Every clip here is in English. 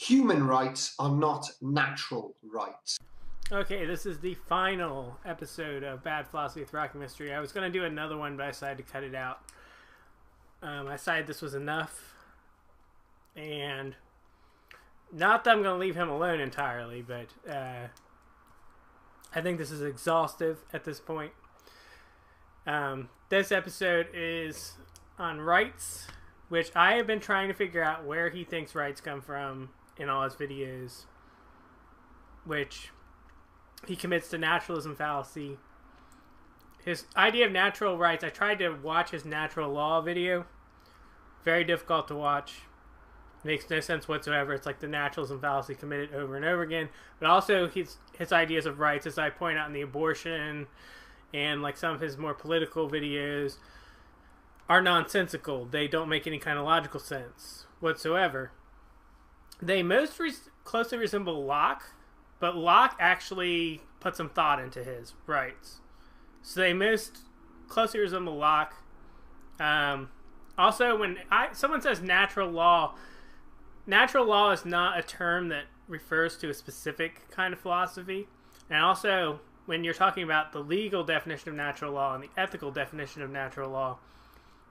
Human rights are not natural rights. Okay, this is the final episode of Bad Philosophy with Rocky Mystery. I was going to do another one, but I decided to cut it out. I decided this was enough. And not that I'm going to leave him alone entirely, but I think this is exhaustive at this point. This episode is on rights, which I have been trying to figure out where he thinks rights come from in all his videos, which he commits to naturalism fallacy. His idea of natural rights, I tried to watch his natural law video. Very difficult to watch. Makes no sense whatsoever. It's like the naturalism fallacy committed over and over again. But also his ideas of rights, as I point out in the abortion and like some of his more political videos, are nonsensical. They don't make any kind of logical sense whatsoever. They most closely resemble Locke, but Locke actually put some thought into his rights. So they most closely resemble Locke. Also, when someone says natural law is not a term that refers to a specific kind of philosophy. And also, when you're talking about the legal definition of natural law and the ethical definition of natural law,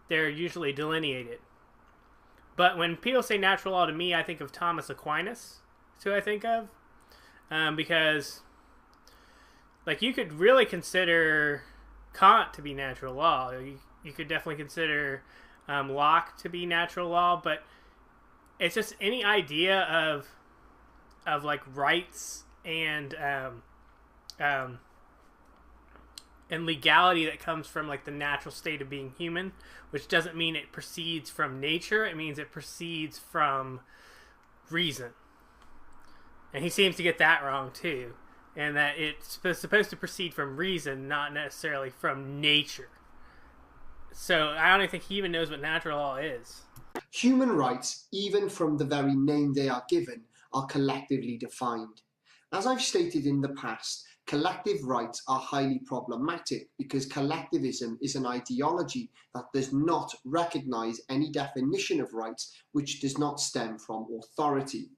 they're usually delineated. But when people say natural law to me, I think of Thomas Aquinas. That's who I think of. Because, like, you could really consider Kant to be natural law. You could definitely consider Locke to be natural law, but it's just any idea of like rights and legality that comes from like the natural state of being human, which doesn't mean it proceeds from nature. It means it proceeds from reason. And he seems to get that wrong too, and that it's supposed to proceed from reason, not necessarily from nature. So I don't even think he even knows what natural law is. Human rights, even from the very name they are given, are collectively defined. As I've stated in the past, collective rights are highly problematic because collectivism is an ideology that does not recognize any definition of rights which does not stem from authority.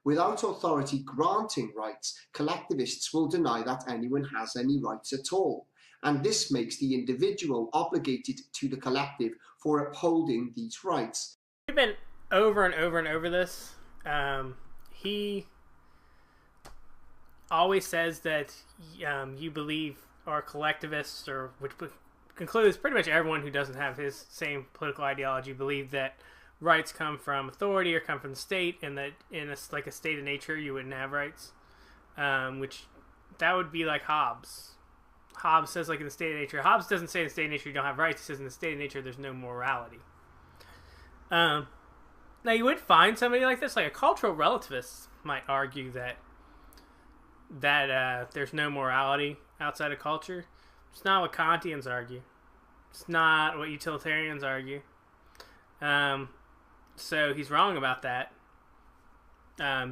Without authority granting rights, collectivists will deny that anyone has any rights at all. And this makes the individual obligated to the collective for upholding these rights. We've been over and over and over this. He always says that you believe are collectivists, or which concludes pretty much everyone who doesn't have his same political ideology believe that rights come from authority or come from the state, and that in a state of nature you wouldn't have rights. Which that would be like Hobbes. Hobbes says like in the state of nature. Hobbes doesn't say in the state of nature you don't have rights. He says in the state of nature there's no morality. Now you would find somebody like this, like a cultural relativist might argue that there's no morality outside of culture. It's not what Kantians argue. It's not what utilitarians argue. So he's wrong about that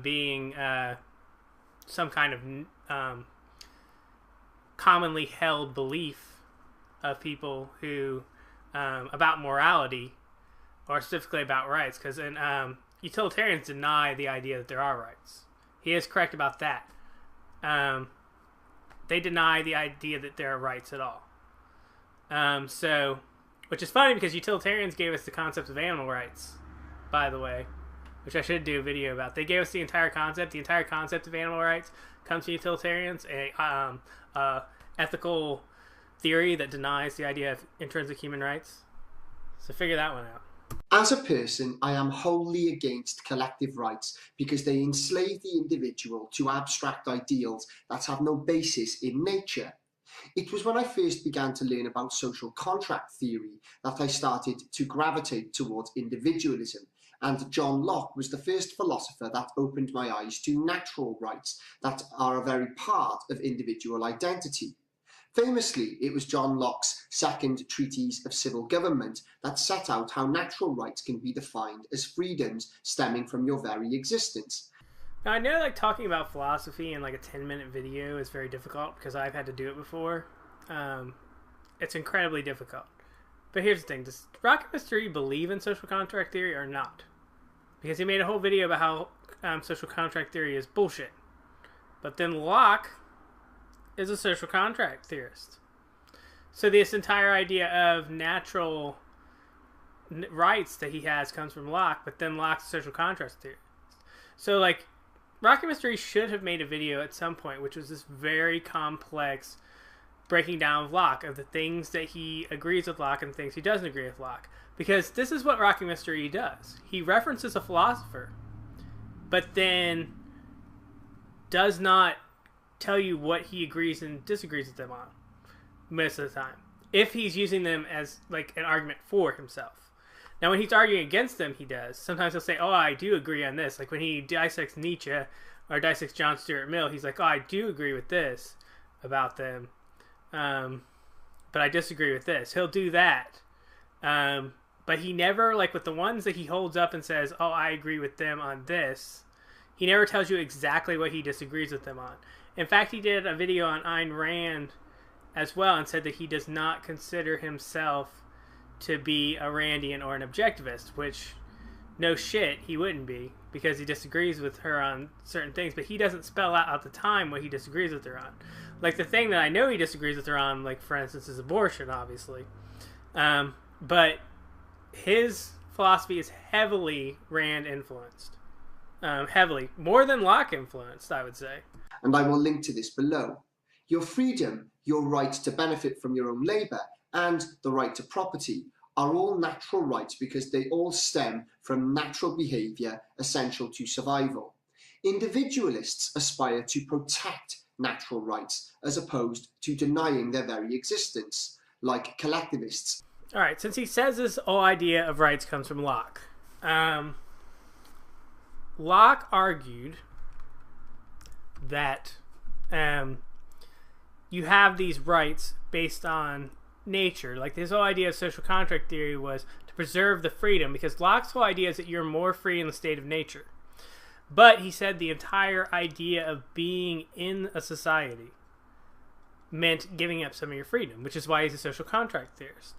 being some kind of commonly held belief of people who about morality, or specifically about rights, because utilitarians deny the idea that there are rights. He is correct about that. They deny the idea that there are rights at all. So, which is funny because utilitarians gave us the concept of animal rights, by the way, which I should do a video about. They gave us the entire concept. The entire concept of animal rights comes from utilitarians, a ethical theory that denies the idea of intrinsic human rights. So figure that one out. As a person, I am wholly against collective rights because they enslave the individual to abstract ideals that have no basis in nature. It was when I first began to learn about social contract theory that I started to gravitate towards individualism, and John Locke was the first philosopher that opened my eyes to natural rights that are a very part of individual identity. Famously, it was John Locke's second treatise of civil government that set out how natural rights can be defined as freedoms stemming from your very existence. Now, I know like talking about philosophy in like a 10-minute video is very difficult because I've had to do it before. It's incredibly difficult. But here's the thing. Does Rocky Mystery believe in social contract theory or not? because he made a whole video about how social contract theory is bullshit. But then Locke is a social contract theorist. So this entire idea of natural rights that he has comes from Locke, but then Locke's a social contract theorist. So, like, Rocky Mystery should have made a video at some point, which was this very complex breaking down of Locke, of the things that he agrees with Locke and the things he doesn't agree with Locke. Because this is what Rocky Mystery does. He references a philosopher, but then does not tell you what he agrees and disagrees with them on most of the time, if he's using them as, like, an argument for himself. Now, when he's arguing against them, he does. Sometimes he'll say, oh, I do agree on this. Like, when he dissects Nietzsche or dissects John Stuart Mill, he's like, oh, I do agree with this about them, but I disagree with this. He'll do that. But he never, like, with the ones that he holds up and says, oh, I agree with them on this, he never tells you exactly what he disagrees with them on. In fact, he did a video on Ayn Rand as well and said that he does not consider himself to be a Randian or an objectivist, which, no shit, he wouldn't be, because he disagrees with her on certain things, but he doesn't spell out at the time what he disagrees with her on. Like, the thing that I know he disagrees with her on, like, for instance, is abortion, obviously. But his philosophy is heavily Rand influenced. Heavily. More than Locke influenced, I would say. And I will link to this below. Your freedom, your right to benefit from your own labour, and the right to property are all natural rights because they all stem from natural behaviour essential to survival. Individualists aspire to protect natural rights as opposed to denying their very existence, like collectivists. Alright, since he says this whole idea of rights comes from Locke, Locke argued that you have these rights based on nature. Like, this whole idea of social contract theory was to preserve the freedom, because Locke's whole idea is that you're more free in the state of nature. But he said the entire idea of being in a society meant giving up some of your freedom, which is why he's a social contract theorist.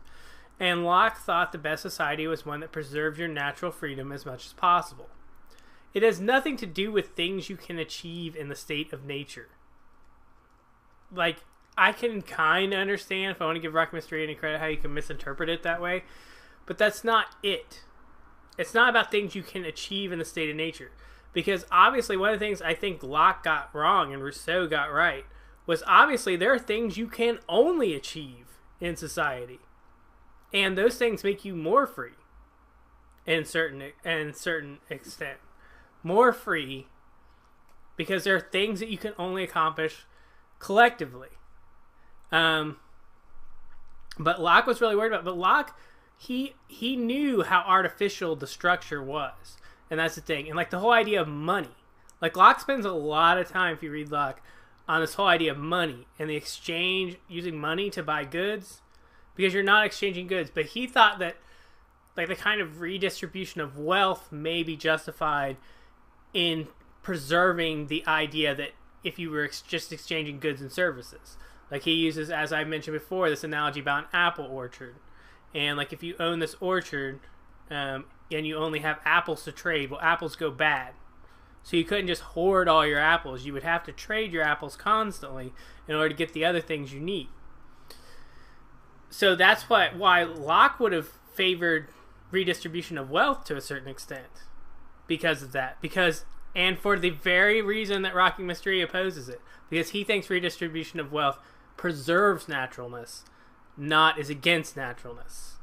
And Locke thought the best society was one that preserved your natural freedom as much as possible. It has nothing to do with things you can achieve in the state of nature. Like, I can kind of understand, if I want to give Rocky Mystery any credit, how you can misinterpret it that way. But that's not it. It's not about things you can achieve in the state of nature. Because obviously one of the things I think Locke got wrong and Rousseau got right was, obviously there are things you can only achieve in society. And those things make you more free in certain extent. More free because there are things that you can only accomplish collectively. But Locke was really worried about it. But Locke, he knew how artificial the structure was. And that's the thing. And, like, the whole idea of money. Like, Locke spends a lot of time, if you read Locke, on this whole idea of money and the exchange, using money to buy goods, because you're not exchanging goods. But he thought that, like, the kind of redistribution of wealth may be justified in preserving the idea that if you were just exchanging goods and services. Like, he uses, as I mentioned before, this analogy about an apple orchard. And, like, if you own this orchard and you only have apples to trade, well, apples go bad. So you couldn't just hoard all your apples. You would have to trade your apples constantly in order to get the other things you need. So that's why Locke would have favored redistribution of wealth to a certain extent. Because of that. And for the very reason that Rocky Mystery opposes it. Because he thinks redistribution of wealth preserves naturalness, not is against naturalness.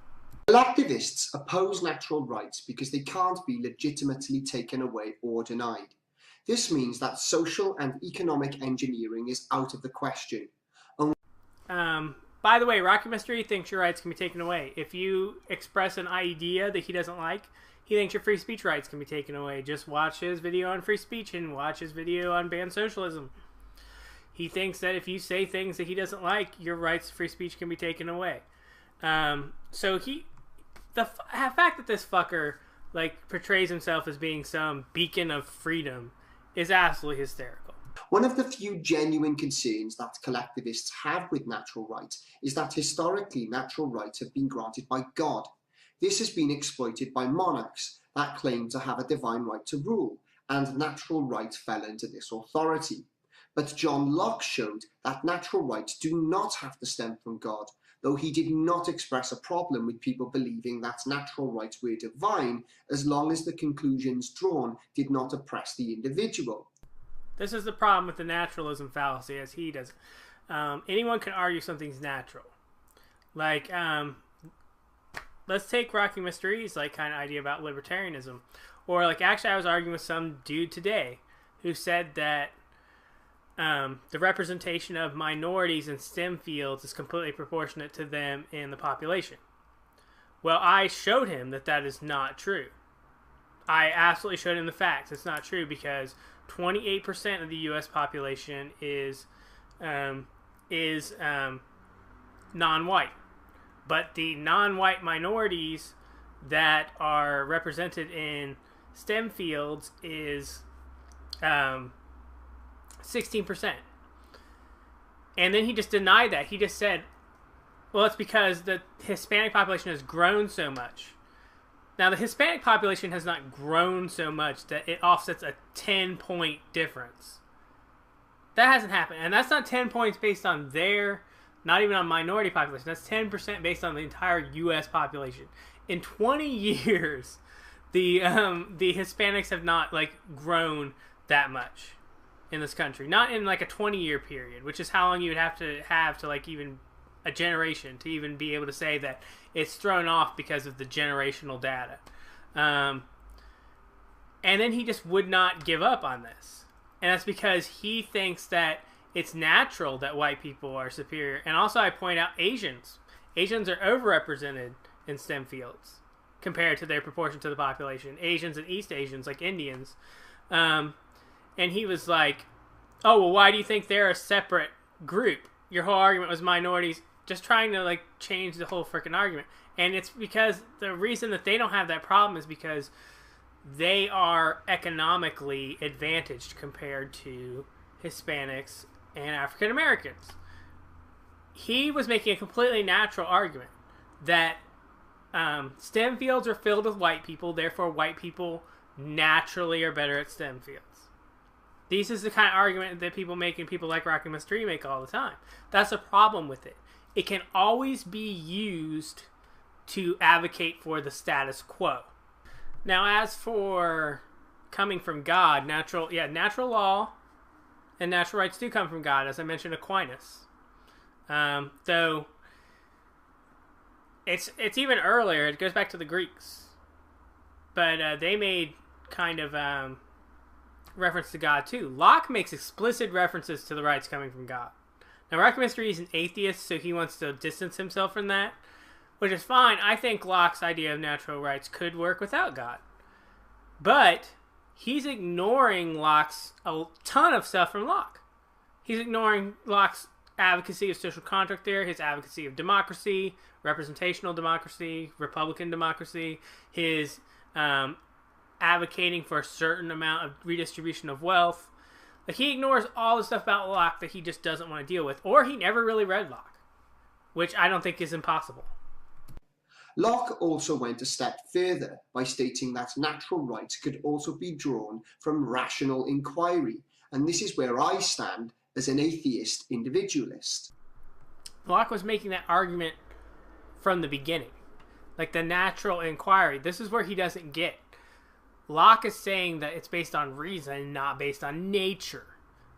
Collectivists oppose natural rights because they can't be legitimately taken away or denied. This means that social and economic engineering is out of the question. By the way, Rocky Mystery thinks your rights can be taken away. If you express an idea that he doesn't like, he thinks your free speech rights can be taken away. Just watch his video on free speech and watch his video on banned socialism. He thinks that if you say things that he doesn't like, your rights to free speech can be taken away. So the fact that this fucker, like, portrays himself as being some beacon of freedom is absolutely hysterical. One of the few genuine concerns that collectivists have with natural rights is that historically natural rights have been granted by God. This has been exploited by monarchs that claimed to have a divine right to rule, and natural right fell into this authority. But John Locke showed that natural rights do not have to stem from God, though he did not express a problem with people believing that natural rights were divine, as long as the conclusions drawn did not oppress the individual. This is the problem with the naturalism fallacy, as he does. Anyone can argue something's natural. Like, let's take Rocky Mr. E's like kind of idea about libertarianism. Or like, actually I was arguing with some dude today who said that the representation of minorities in STEM fields is completely proportionate to them in the population. Well, I showed him that that is not true. I absolutely showed him the facts. It's not true because 28% of the U.S. population is non-white. But the non-white minorities that are represented in STEM fields is 16%. And then he just denied that. He just said, well, it's because the Hispanic population has grown so much. Now, the Hispanic population has not grown so much that it offsets a 10-point difference. That hasn't happened. And that's not 10 points based on their, not even on minority population. That's 10% based on the entire U.S. population. In 20 years, the Hispanics have not, like, grown that much in this country. Not in, like, a 20-year period, which is how long you would have to, like, even a generation to even be able to say that it's thrown off because of the generational data. And then he just would not give up on this. And that's because he thinks that it's natural that white people are superior. And also I point out Asians. Asians are overrepresented in STEM fields compared to their proportion to the population. Asians and East Asians, like Indians. And he was like, oh, well, why do you think they're a separate group? Your whole argument was minorities, just trying to, like, change the whole freaking argument. And it's because the reason that they don't have that problem is because they are economically advantaged compared to Hispanics and African Americans. He was making a completely natural argument that STEM fields are filled with white people, therefore white people naturally are better at STEM fields. This is the kind of argument that people make and people like Rocky Mr. E make all the time. That's the problem with it. It can always be used to advocate for the status quo. Now, as for coming from God, natural law and natural rights do come from God, as I mentioned Aquinas. Though it's even earlier. It goes back to the Greeks, but they made kind of reference to God too. Locke makes explicit references to the rights coming from God. Now, Rocky Mr. E is an atheist, so he wants to distance himself from that, which is fine. I think Locke's idea of natural rights could work without God. But he's ignoring Locke's a ton of stuff from Locke. He's ignoring Locke's advocacy of social contract theory, his advocacy of democracy, representational democracy, republican democracy, his advocating for a certain amount of redistribution of wealth. Like, he ignores all the stuff about Locke that he just doesn't want to deal with, or he never really read Locke, which I don't think is impossible. Locke also went a step further by stating that natural rights could also be drawn from rational inquiry, and this is where I stand as an atheist individualist. Locke was making that argument from the beginning. Like, the natural inquiry. This is where he doesn't get. Locke is saying that it's based on reason, not based on nature.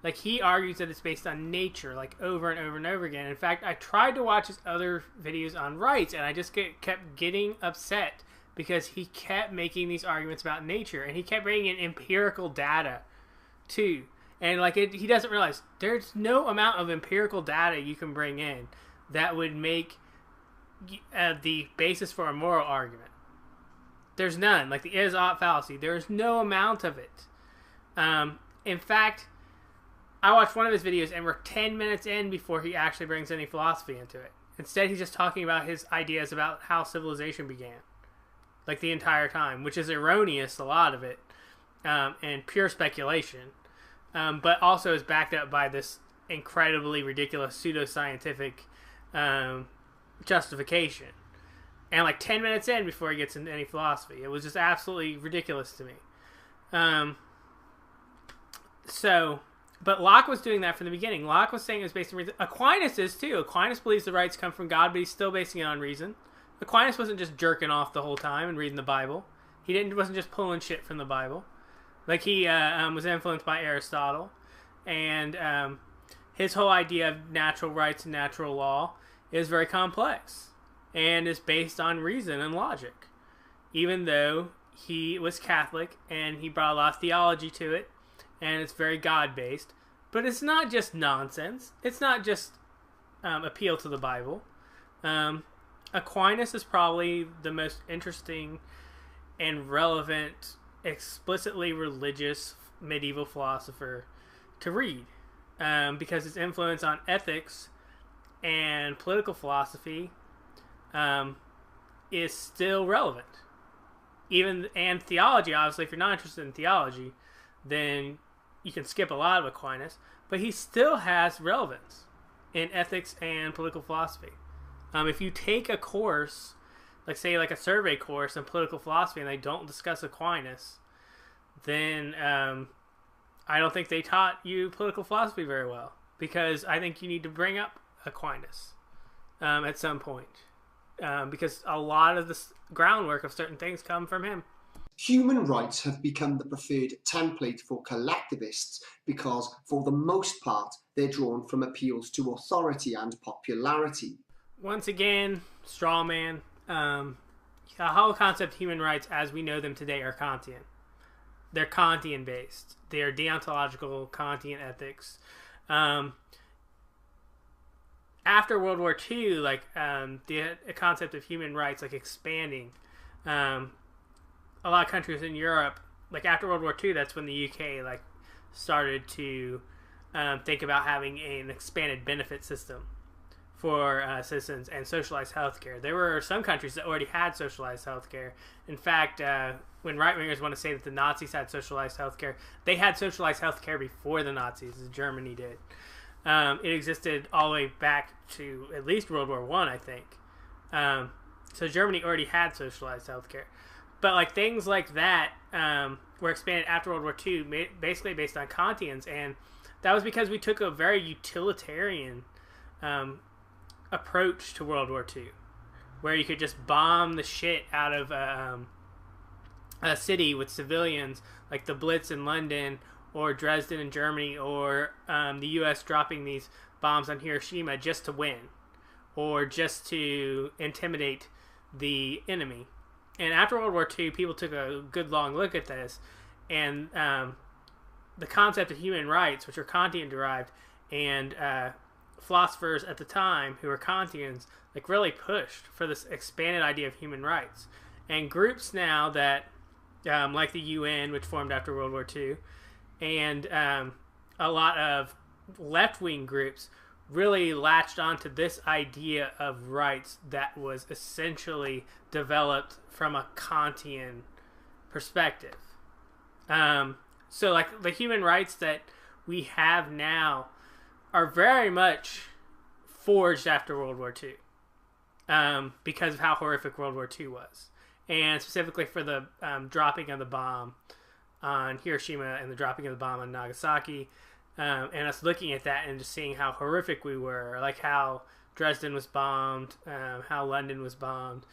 Like, he argues that it's based on nature, like, over and over and over again. In fact, I tried to watch his other videos on rights, and I just kept getting upset because he kept making these arguments about nature, and he kept bringing in empirical data, too. And, like, he doesn't realize there's no amount of empirical data you can bring in that would make the basis for a moral argument. There's none. Like the is-ought fallacy. There's no amount of it. In fact, I watched one of his videos and we're 10 minutes in before he actually brings any philosophy into it. Instead, he's just talking about his ideas about how civilization began. Like the entire time, which is erroneous, a lot of it, and pure speculation. But also is backed up by this incredibly ridiculous pseudoscientific justification. And like 10 minutes in before he gets into any philosophy. It was just absolutely ridiculous to me. But Locke was doing that from the beginning. Locke was saying it was based on reason. Aquinas is too. Aquinas believes the rights come from God, but he's still basing it on reason. Aquinas wasn't just jerking off the whole time and reading the Bible. Wasn't just pulling shit from the Bible. Like he was influenced by Aristotle, and his whole idea of natural rights and natural law is very complex and is based on reason and logic. Even though he was Catholic and he brought a lot of theology to it, and it's very God-based, but it's not just nonsense. It's not just appeal to the Bible. Aquinas is probably the most interesting and relevant, explicitly religious medieval philosopher to read, because his influence on ethics and political philosophy is still relevant. And theology, obviously, if you're not interested in theology, then you can skip a lot of Aquinas, but he still has relevance in ethics and political philosophy. If you take a course, like a survey course in political philosophy, and they don't discuss Aquinas, then I don't think they taught you political philosophy very well, because I think you need to bring up Aquinas at some point, because a lot of the groundwork of certain things come from him. Human rights have become the preferred template for collectivists because, for the most part, they're drawn from appeals to authority and popularity. Once again, straw man. The whole concept of human rights as we know them today are Kantian. They're Kantian based. They are deontological Kantian ethics. After World War II, the concept of human rights expanding. A lot of countries in Europe, after World War II, that's when the UK started to think about having an expanded benefit system for citizens and socialized healthcare. There were some countries that already had socialized healthcare. In fact, when right-wingers want to say that the Nazis had socialized healthcare, they had socialized healthcare before the Nazis, as Germany did. It existed all the way back to at least World War I think. So Germany already had socialized healthcare. But things like that were expanded after World War II, basically based on Kantians, and that was because we took a very utilitarian approach to World War II, where you could just bomb the shit out of a city with civilians, like the Blitz in London or Dresden in Germany, or the U.S. dropping these bombs on Hiroshima just to win, or just to intimidate the enemy. And after World War II, people took a good long look at this, and the concept of human rights, which are Kantian derived, and philosophers at the time who were Kantians, really pushed for this expanded idea of human rights. And groups now that, like the UN, which formed after World War II, and a lot of left-wing groups really latched onto this idea of rights that was essentially developed from a Kantian perspective. So the human rights that we have now are very much forged after World War II, because of how horrific World War II was. And specifically for the dropping of the bomb on Hiroshima and the dropping of the bomb on Nagasaki, and us looking at that and just seeing how horrific we were, how Dresden was bombed, how London was bombed,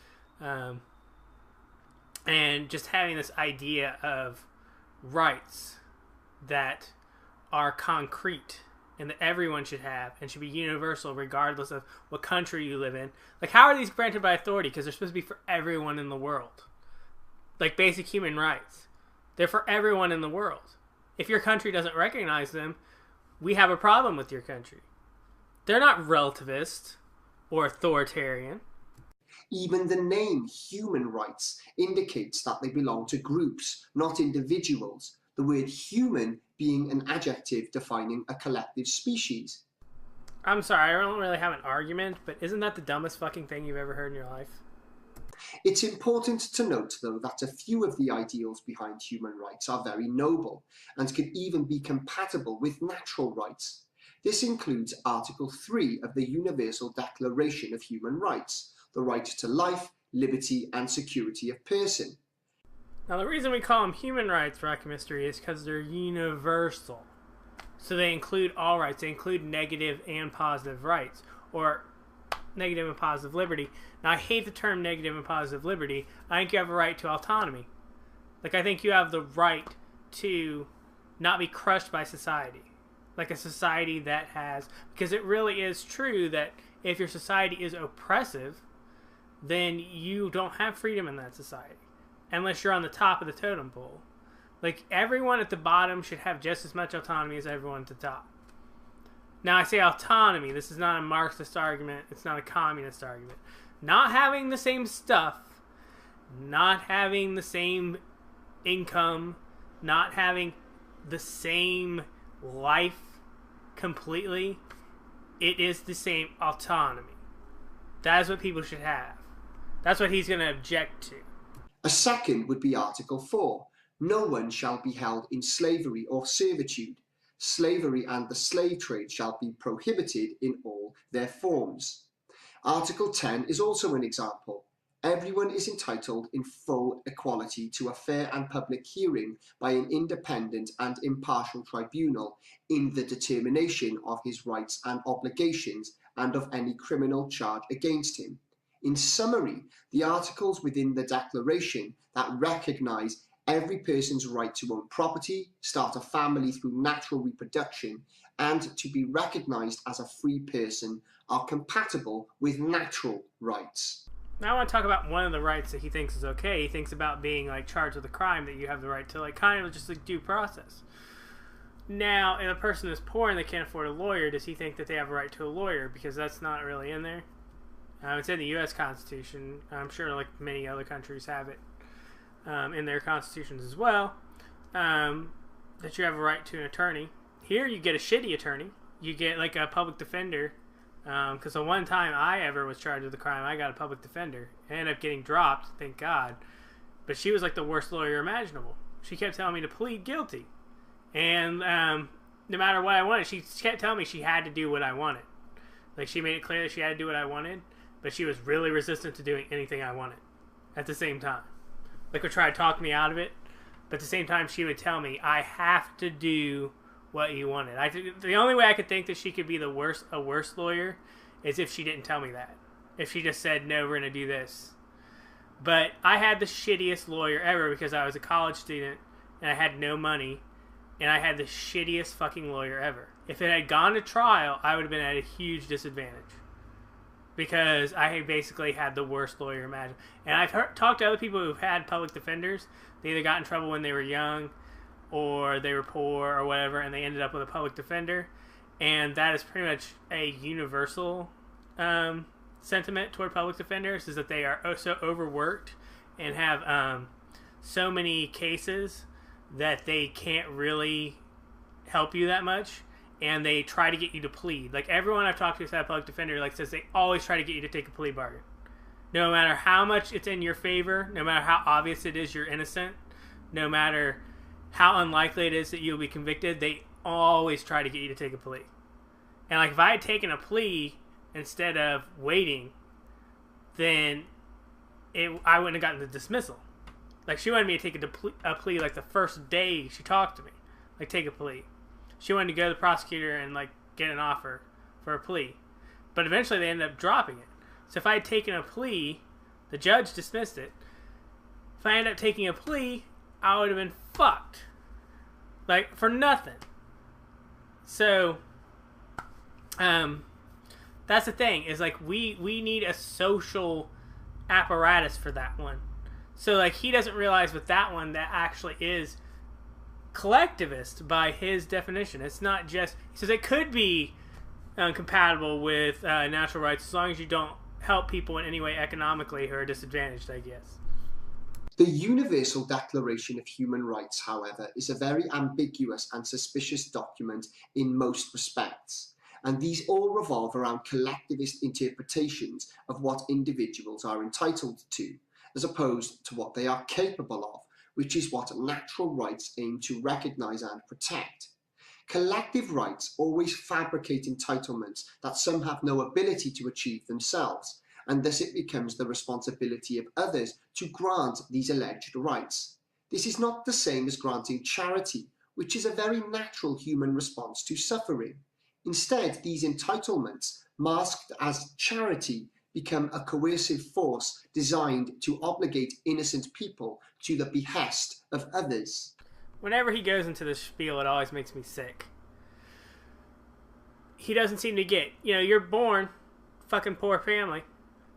and just having this idea of rights that are concrete and that everyone should have and should be universal regardless of what country you live in. How are these granted by authority? Because they're supposed to be for everyone in the world. Basic human rights. They're for everyone in the world. If your country doesn't recognize them, we have a problem with your country. They're not relativist or authoritarian. Even the name human rights indicates that they belong to groups, not individuals, the word human being an adjective defining a collective species. I'm sorry, I don't really have an argument, but isn't that the dumbest fucking thing you've ever heard in your life? It's important to note, though, that a few of the ideals behind human rights are very noble and can even be compatible with natural rights. This includes Article 3 of the Universal Declaration of Human Rights, the right to life, liberty and security of person. Now, the reason we call them human rights, Rocky Mystery, is because they're universal. So they include all rights. They include negative and positive rights, or negative and positive liberty. Now, I hate the term negative and positive liberty. I think you have a right to autonomy. Like, I think you have the right to not be crushed by society. Like a society that has... Because it really is true that if your society is oppressive, then you don't have freedom in that society. Unless you're on the top of the totem pole. Like, everyone at the bottom should have just as much autonomy as everyone at the top. Now, I say autonomy. This is not a Marxist argument. It's not a communist argument. Not having the same stuff, not having the same income, not having the same life completely, it is the same autonomy. That is what people should have. That's what he's going to object to. A second would be Article 4. No one shall be held in slavery or servitude. Slavery and the slave trade shall be prohibited in all their forms. Article 10 is also an example. Everyone is entitled in full equality to a fair and public hearing by an independent and impartial tribunal in the determination of his rights and obligations and of any criminal charge against him. In summary, the articles within the Declaration that recognise every person's right to own property, start a family through natural reproduction, and to be recognised as a free person are compatible with natural rights. Now I want to talk about one of the rights that he thinks is okay. He thinks about being like charged with a crime, that you have the right to like kind of just like due process. Now, if a person is poor and they can't afford a lawyer, does he think that they have a right to a lawyer? Because that's not really in there. It's in the U.S. Constitution. I'm sure like many other countries have it in their constitutions as well, that you have a right to an attorney. Here you get a shitty attorney. You get like a public defender. Because the one time I ever was charged with a crime, I got a public defender. I ended up getting dropped, thank God. But she was like the worst lawyer imaginable. She kept telling me to plead guilty. And no matter what I wanted, she kept telling me she had to do what I wanted. Like, she made it clear that she had to do what I wanted, but she was really resistant to doing anything I wanted at the same time. Like, would try to talk me out of it, but at the same time she would tell me, I have to do what you wanted. The only way I could think that she could be a worse lawyer is if she didn't tell me that. If she just said, no, we're going to do this. But I had the shittiest lawyer ever because I was a college student and I had no money, and I had the shittiest fucking lawyer ever. If it had gone to trial, I would have been at a huge disadvantage because I basically had the worst lawyer imaginable. And I've talked to other people who've had public defenders. They either got in trouble when they were young or they were poor or whatever, and they ended up with a public defender. And that is pretty much a universal sentiment toward public defenders, is that they are so overworked and have so many cases that they can't really help you that much, and they try to get you to plead. Like, everyone I've talked to who's had a public defender says they always try to get you to take a plea bargain. No matter how much it's in your favor, no matter how obvious it is you're innocent, no matter how unlikely it is that you'll be convicted, they always try to get you to take a plea. And like, if I had taken a plea instead of waiting, then I wouldn't have gotten the dismissal. Like, she wanted me to take a plea like the first day she talked to me. Like, take a plea. She wanted to go to the prosecutor and like get an offer for a plea. But eventually they ended up dropping it. So if I had taken a plea, the judge dismissed it. If I ended up taking a plea, I would have been fucked. Like, for nothing. So, that's the thing, is like, we need a social apparatus for that one. So like, he doesn't realize with that one that actually is collectivist by his definition. It's not just, he says it could be compatible with natural rights as long as you don't help people in any way economically who are disadvantaged, I guess. The Universal Declaration of Human Rights, however, is a very ambiguous and suspicious document in most respects, and these all revolve around collectivist interpretations of what individuals are entitled to, as opposed to what they are capable of, which is what natural rights aim to recognise and protect. Collective rights always fabricate entitlements that some have no ability to achieve themselves, and thus it becomes the responsibility of others to grant these alleged rights. This is not the same as granting charity, which is a very natural human response to suffering. Instead, these entitlements, masked as charity, become a coercive force designed to obligate innocent people to the behest of others. Whenever he goes into this spiel, it always makes me sick. He doesn't seem to get, you're born, fucking poor family.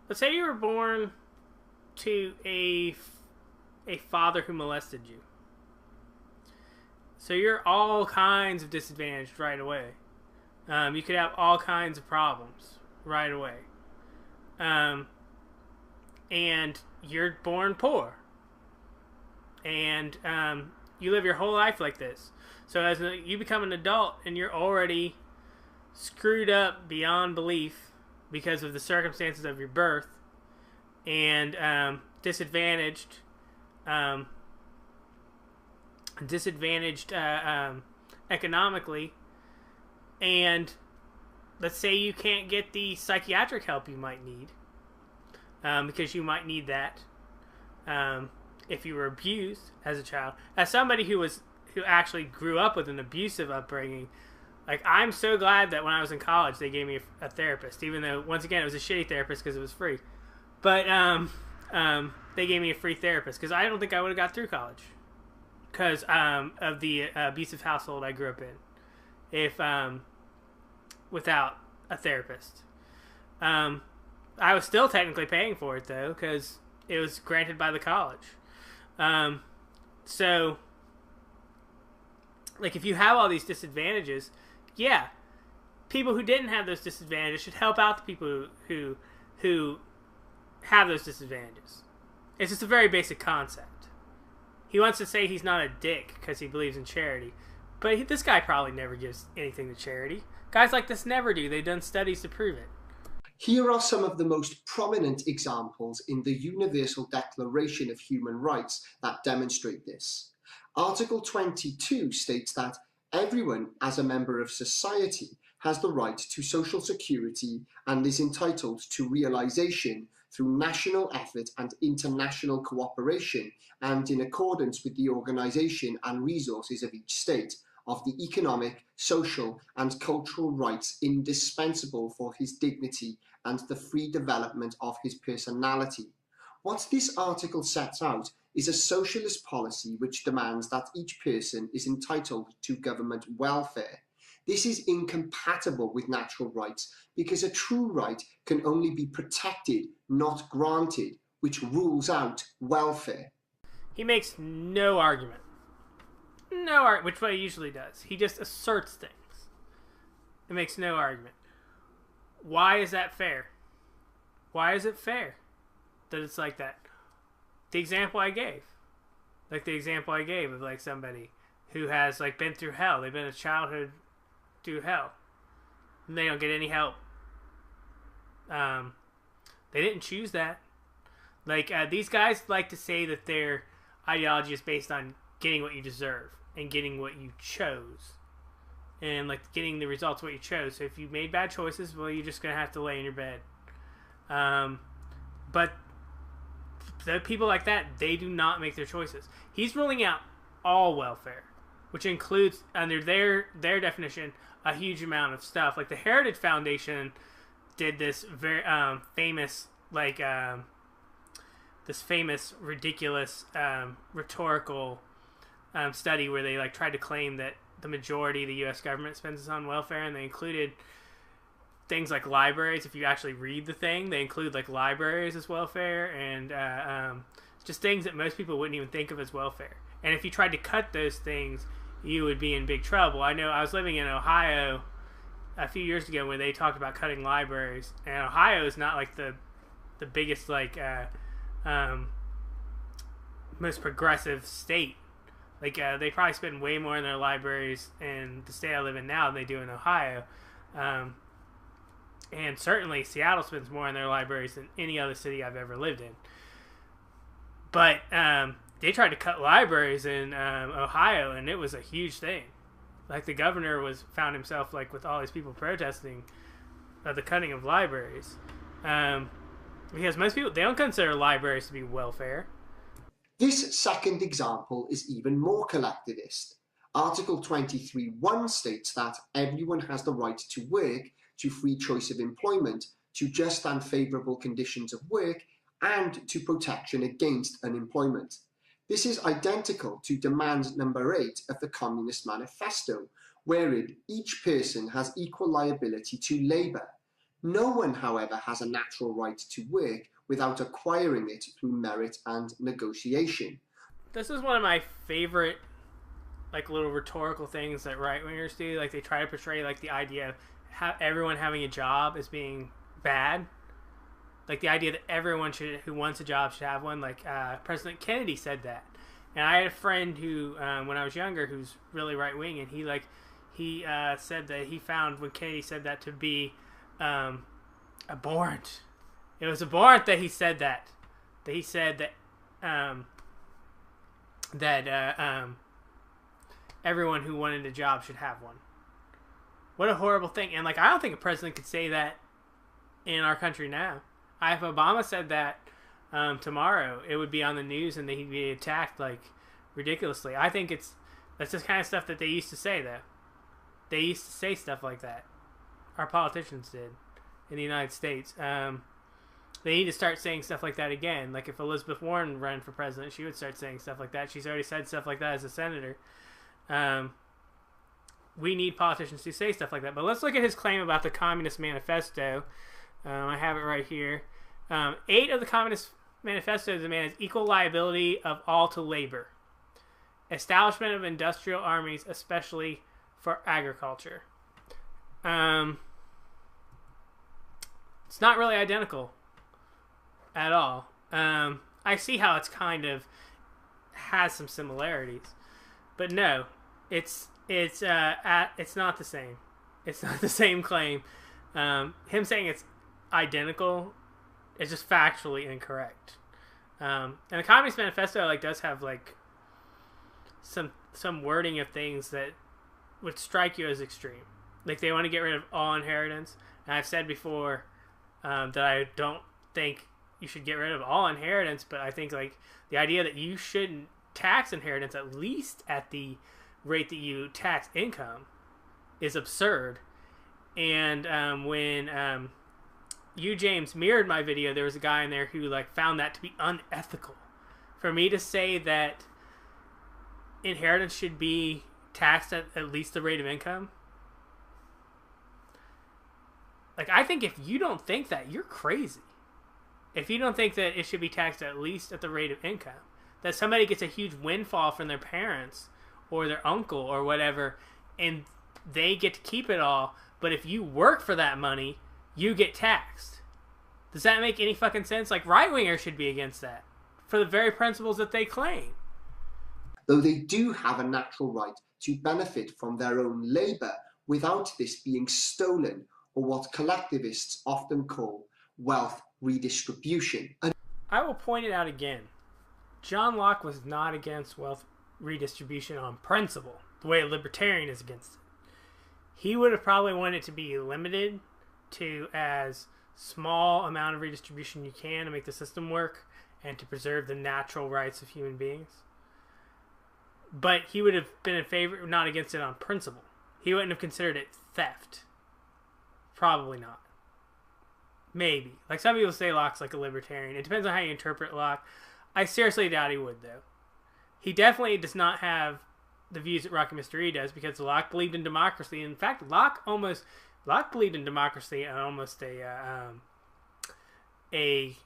Let's say you were born to a father who molested you. So you're all kinds of disadvantaged right away. You could have all kinds of problems right away. And you're born poor. And you live your whole life like this. So as you become an adult and you're already screwed up beyond belief because of the circumstances of your birth and disadvantaged economically, and let's say you can't get the psychiatric help you might need, because you might need that if you were abused as a child. As somebody who actually grew up with an abusive upbringing, like, I'm so glad that when I was in college they gave me a therapist, even though, once again, it was a shitty therapist because it was free. But they gave me a free therapist because I don't think I would have got through college because of the abusive household I grew up in, if without a therapist. I was still technically paying for it, though, because it was granted by the college. So, like, if you have all these disadvantages, yeah, people who didn't have those disadvantages should help out the people who have those disadvantages. It's just a very basic concept. He wants to say he's not a dick because he believes in charity, but this guy probably never gives anything to charity. Guys like this never do. They've done studies to prove it. Here are some of the most prominent examples in the Universal Declaration of Human Rights that demonstrate this. Article 22 states that everyone, as a member of society, has the right to social security and is entitled to realization through national effort and international cooperation, and in accordance with the organization and resources of each state, of the economic, social, and cultural rights indispensable for his dignity and the free development of his personality. What this article sets out is a socialist policy which demands that each person is entitled to government welfare. This is incompatible with natural rights because a true right can only be protected, not granted, which rules out welfare. He makes no argument. Which what he usually does. He just asserts things. It makes no argument. Why is that fair? Why is it fair that it's like that? The example I gave. Like the example I gave of like somebody who has like been through hell. They've been a childhood through hell. And they don't get any help. They didn't choose that. Like these guys like to say that their ideology is based on getting what you deserve and getting what you chose. And like getting the results of what you chose. So if you made bad choices, well, you're just going to have to lay in your bed. But the people like that, they do not make their choices. He's ruling out all welfare, which includes, under their definition, a huge amount of stuff. Like the Heritage Foundation did this very famous, ridiculous rhetorical study where they like tried to claim that the majority of the U.S. government spends on welfare, and they included things like libraries. If you actually read the thing, they include like libraries as welfare, and just things that most people wouldn't even think of as welfare. And if you tried to cut those things, you would be in big trouble. I know I was living in Ohio a few years ago when they talked about cutting libraries, and Ohio is not like the biggest like most progressive state. Like they probably spend way more in their libraries in the state I live in now than they do in Ohio. And certainly Seattle spends more in their libraries than any other city I've ever lived in. But they tried to cut libraries in Ohio, and it was a huge thing. Like the governor found himself like with all these people protesting the cutting of libraries. Because most people, they don't consider libraries to be welfare. This second example is even more collectivist. Article 23(1) states that everyone has the right to work, to free choice of employment, to just and favourable conditions of work, and to protection against unemployment. This is identical to demand number 8 of the Communist Manifesto, wherein each person has equal liability to labour. No one, however, has a natural right to work without acquiring it through merit and negotiation. This is one of my favorite, like, little rhetorical things that right-wingers do. Like, they try to portray, like, the idea of everyone having a job as being bad. Like, the idea that everyone who wants a job should have one. Like, President Kennedy said that. And I had a friend who, when I was younger, who's really right-wing, and he said that he found when Kennedy said that to be abhorrent. It was abhorrent that he said that. That he said that everyone who wanted a job should have one. What a horrible thing. And, like, I don't think a president could say that in our country now. If Obama said that tomorrow, it would be on the news and he'd be attacked, like, ridiculously. I think that's just kind of stuff that they used to say, though. They used to say stuff like that. Our politicians did in the United States. They need to start saying stuff like that again. Like, if Elizabeth Warren ran for president, she would start saying stuff like that. She's already said stuff like that as a senator. We need politicians to say stuff like that. But let's look at his claim about the Communist Manifesto. I have it right here. 8 of the Communist Manifesto demands equal liability of all to labor. Establishment of industrial armies, especially for agriculture. It's not really identical at all. I see how it's kind of has some similarities, but no, it's not the same. It's not the same claim. Him saying it's identical is just factually incorrect. And the Communist Manifesto, like, does have, like, some wording of things that would strike you as extreme. Like, they want to get rid of all inheritance. And I've said before that I don't think you should get rid of all inheritance, but I think, like, the idea that you shouldn't tax inheritance at least at the rate that you tax income is absurd. And when you, James, mirrored my video, there was a guy in there who, like, found that to be unethical. For me to say that inheritance should be taxed at least the rate of income, like, I think if you don't think that, you're crazy. If you don't think that it should be taxed at least at the rate of income, that somebody gets a huge windfall from their parents or their uncle or whatever, and they get to keep it all, but if you work for that money, you get taxed. Does that make any fucking sense? Like, right-wingers should be against that for the very principles that they claim. Though they do have a natural right to benefit from their own labour without this being stolen, or what collectivists often call wealth redistribution. I will point it out again. John Locke was not against wealth redistribution on principle, the way a libertarian is against it. He would have probably wanted it to be limited to as small amount of redistribution you can to make the system work and to preserve the natural rights of human beings. But he would have been in favor, not against it on principle. He wouldn't have considered it theft. Probably not. Maybe. Like, some people say Locke's like a libertarian. It depends on how you interpret Locke. I seriously doubt he would, though. He definitely does not have the views that Rocky Mystery does, because Locke believed in democracy. In fact, Locke believed in democracy in almost a way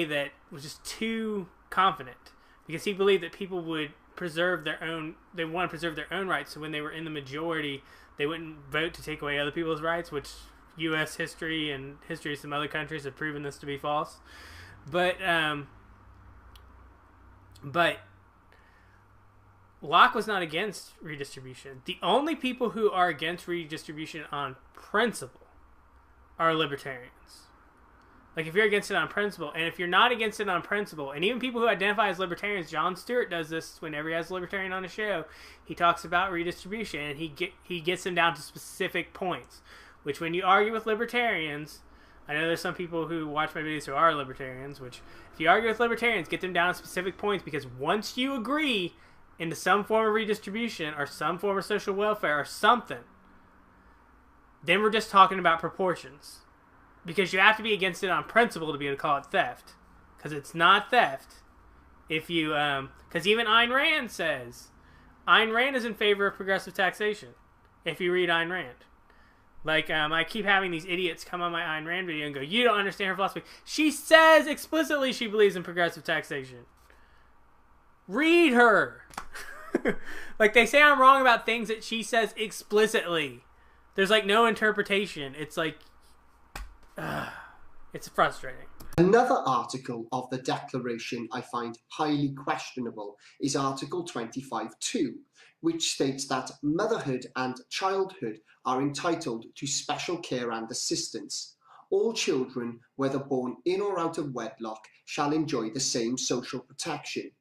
that was just too confident, because he believed that people would preserve their own, they want to preserve their own rights, so when they were in the majority, they wouldn't vote to take away other people's rights, which U.S. history and history of some other countries have proven this to be false. But Locke was not against redistribution. The only people who are against redistribution on principle are libertarians. Like, if you're against it on principle, and if you're not against it on principle, and even people who identify as libertarians, Jon Stewart does this whenever he has a libertarian on a show. He talks about redistribution, and he gets them down to specific points. which when you argue with libertarians, I know there's some people who watch my videos who are libertarians, which if you argue with libertarians, get them down to specific points, because once you agree into some form of redistribution or some form of social welfare or something, then we're just talking about proportions. Because you have to be against it on principle to be able to call it theft. Because it's not theft. If you, because even Ayn Rand says, Ayn Rand is in favor of progressive taxation. If you read Ayn Rand. Like, I keep having these idiots come on my Ayn Rand video and go, you don't understand her philosophy. She says explicitly she believes in progressive taxation. Read her. Like, they say I'm wrong about things that she says explicitly. There's, like, no interpretation. It's like, it's frustrating. Another article of the Declaration I find highly questionable is Article 25.2, which states that motherhood and childhood are entitled to special care and assistance. All children, whether born in or out of wedlock, shall enjoy the same social protection.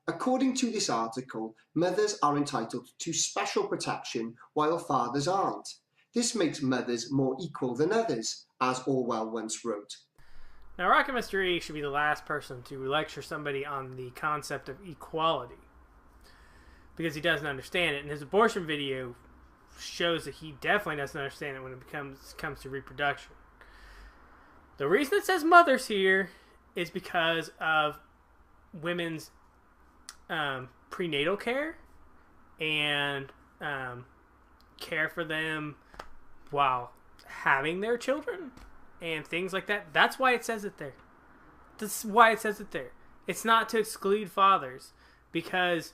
According to this article, mothers are entitled to special protection while fathers aren't. This makes mothers more equal than others, as Orwell once wrote. Now, Rocket Mr. E should be the last person to lecture somebody on the concept of equality, because he doesn't understand it, and his abortion video shows that he definitely doesn't understand it when it comes to reproduction. The reason it says mothers here is because of women's prenatal care and care for them while having their children and things like that. That's why it says it there. That's why it says it there. It's not to exclude fathers, because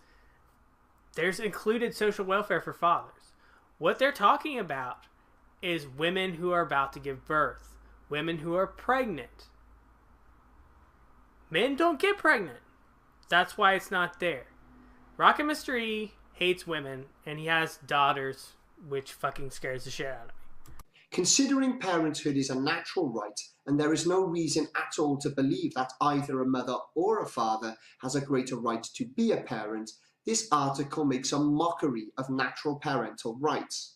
there's included social welfare for fathers. What they're talking about is women who are about to give birth, women who are pregnant. Men don't get pregnant. That's why it's not there. Rocket Mr. E hates women, and he has daughters, which fucking scares the shit out of me. Considering parenthood is a natural right, and there is no reason at all to believe that either a mother or a father has a greater right to be a parent, this article makes a mockery of natural parental rights.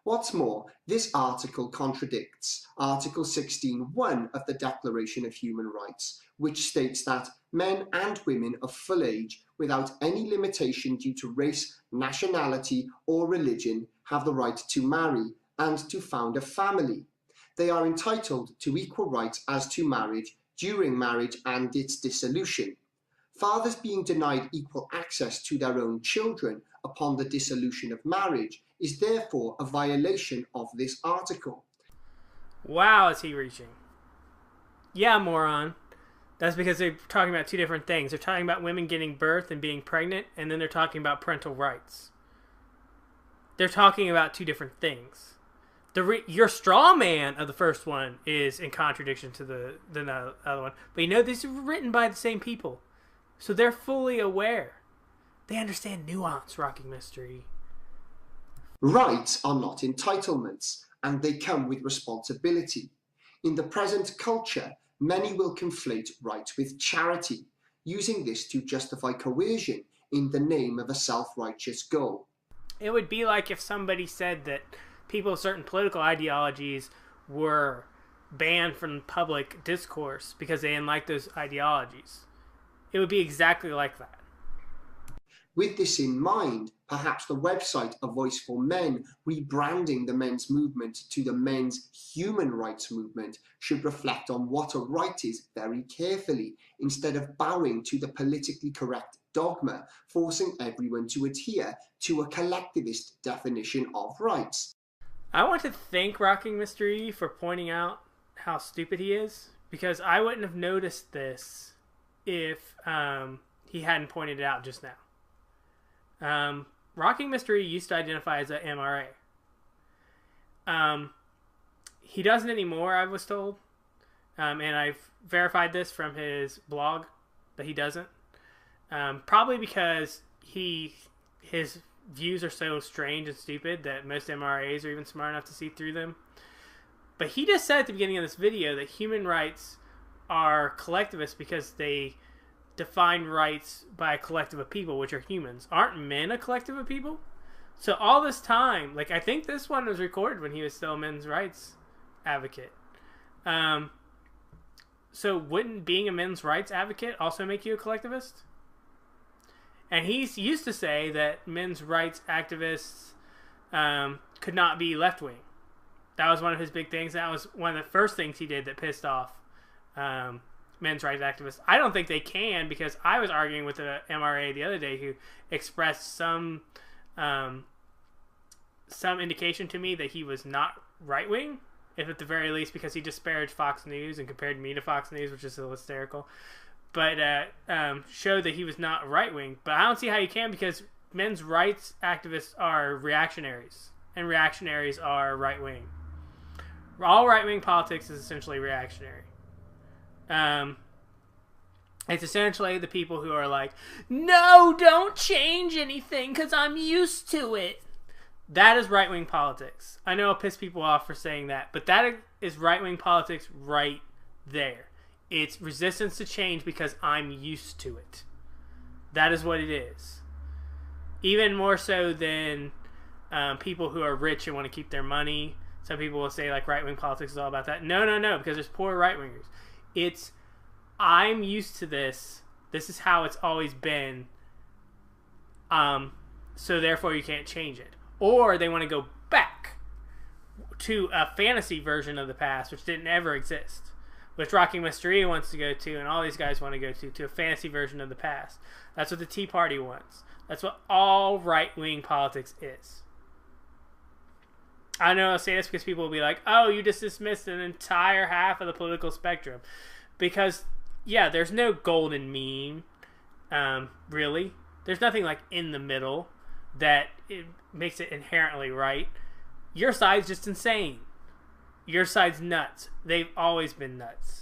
What's more, this article contradicts Article 16.1 of the Declaration of Human Rights, which states that men and women of full age, without any limitation due to race, nationality, or religion, have the right to marry and to found a family. They are entitled to equal rights as to marriage, during marriage and its dissolution. Fathers being denied equal access to their own children upon the dissolution of marriage is therefore a violation of this article. Wow, is he reaching? Yeah, moron. That's because they're talking about two different things. They're talking about women getting birth and being pregnant, and then they're talking about parental rights. They're talking about two different things. Your straw man of the first one is in contradiction to the other one. But you know, these are written by the same people. So they're fully aware. They understand nuance, Rocking Mystery. Rights are not entitlements, and they come with responsibility. In the present culture, many will conflate right with charity, using this to justify coercion in the name of a self-righteous goal. It would be like if somebody said that people with certain political ideologies were banned from public discourse because they didn't like those ideologies. It would be exactly like that. With this in mind, perhaps the website A Voice for Men, rebranding the men's movement to the men's human rights movement, should reflect on what a right is very carefully, instead of bowing to the politically correct dogma, forcing everyone to adhere to a collectivist definition of rights. I want to thank Rocking Mystery for pointing out how stupid he is, because I wouldn't have noticed this if he hadn't pointed it out just now. Rocking Mystery used to identify as a MRA. He doesn't anymore, I was told. And I've verified this from his blog that he doesn't. Probably because his views are so strange and stupid that most MRAs are even smart enough to see through them. But he just said at the beginning of this video that human rights are collectivist because they define rights by a collective of people, which are humans. Aren't men a collective of people? So all this time, like, I think this one was recorded when he was still a men's rights advocate. So wouldn't being a men's rights advocate also make you a collectivist? And he used to say that men's rights activists could not be left-wing. That was one of his big things. That was one of the first things he did that pissed off men's rights activists. I don't think they can, because I was arguing with the MRA the other day who expressed some indication to me that he was not right-wing, if at the very least, because he disparaged Fox News and compared me to Fox News, which is hysterical. But showed that he was not right-wing. But I don't see how you can, because men's rights activists are reactionaries, and reactionaries are right-wing. All right-wing politics is essentially reactionary. It's essentially the people who are like, no, don't change anything because I'm used to it. That is right-wing politics. I know I'll piss people off for saying that, but that is right-wing politics right there. It's resistance to change because I'm used to it. That is what it is. Even more so than people who are rich and want to keep their money. Some people will say like right-wing politics is all about that. No, because there's poor right-wingers. It's, I'm used to this. This is how it's always been. So therefore you can't change it. Or they want to go back to a fantasy version of the past, which didn't ever exist. Which Rocky Masteria wants to go to, and all these guys want to go to a fantasy version of the past. That's what the Tea Party wants. That's what all right-wing politics is. I know I'll say this because people will be like, oh, you just dismissed an entire half of the political spectrum. Because, yeah, there's no golden mean, really. There's nothing like in the middle that it makes it inherently right. Your side's just insane. Your side's nuts. They've always been nuts.